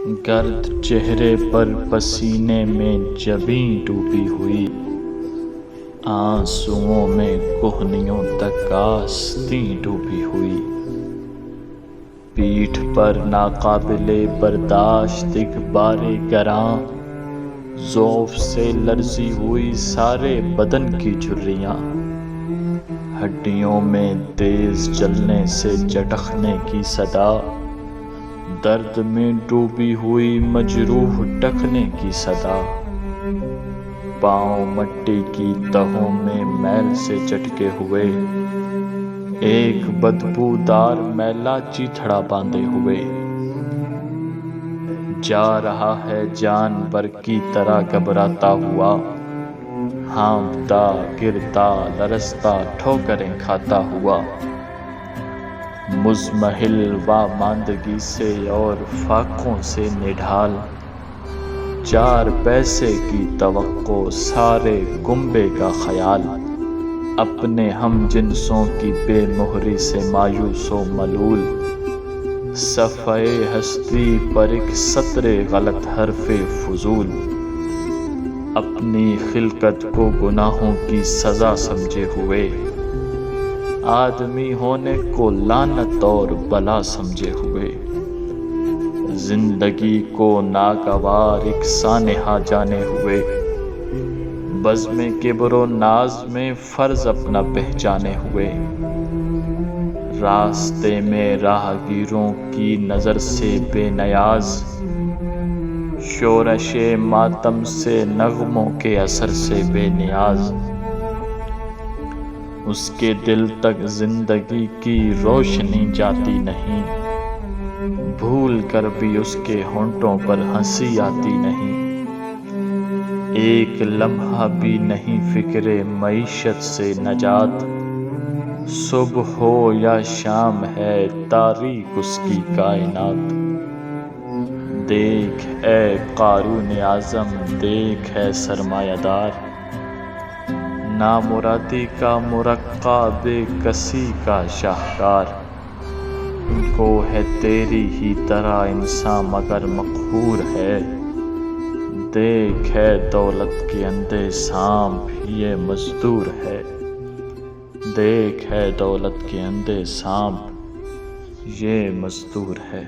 گرد چہرے پر پسینے میں جبیں ڈوبی ہوئی، آنسوؤں میں کوہنیوں تک آستیں ڈوبی ہوئی، پیٹھ پر ناقابل برداشت ایک بار گراں، ذوف سے لرزی ہوئی سارے بدن کی جھریاں، ہڈیوں میں تیز جلنے سے چٹخنے کی صدا، درد میں ڈوبی ہوئی مجروح ٹکنے کی صدا، پاؤں مٹی کی تہوں میں میل سے چٹکے ہوئے، ایک بدبودار میلا چیتھڑا باندھے ہوئے، جا رہا ہے جانور کی طرح گھبراتا ہوا، ہانپتا گرتا لرزتا ٹھوکریں کھاتا ہوا، مضمحل واماندگی سے اور فاقوں سے نڈھال، 4 پیسے کی توقع سارے گنبے کا خیال، اپنے ہم جنسوں کی بے مہری سے مایوس و ملول، صفحہ ہستی پر ایک سطر غلط حرف فضول، اپنی خلقت کو گناہوں کی سزا سمجھے ہوئے، آدمی ہونے کو لعنت اور بلا سمجھے ہوئے، زندگی کو ناگوار ایک سانحہ جانے ہوئے، بزم کبر و ناز میں فرض اپنا پہچانے ہوئے، راستے میں راہگیروں کی نظر سے بے نیاز، شورش ماتم سے نغموں کے اثر سے بے نیاز، اس کے دل تک زندگی کی روشنی جاتی نہیں، بھول کر بھی اس کے ہونٹوں پر ہنسی آتی نہیں، ایک لمحہ بھی نہیں فکر معیشت سے نجات، صبح ہو یا شام ہے تاریک اس کی کائنات، دیکھ اے قارون اعظم، دیکھ اے سرمایہ دار، نامرادی کا مرقع بے کسی کا شاہکار، وہ ہے تیری ہی طرح انسان مگر مقہور ہے، دیکھ اے دولت کے اندھے سانپ یہ مزدور ہے، دیکھ اے دولت کے اندھے سانپ یہ مزدور ہے۔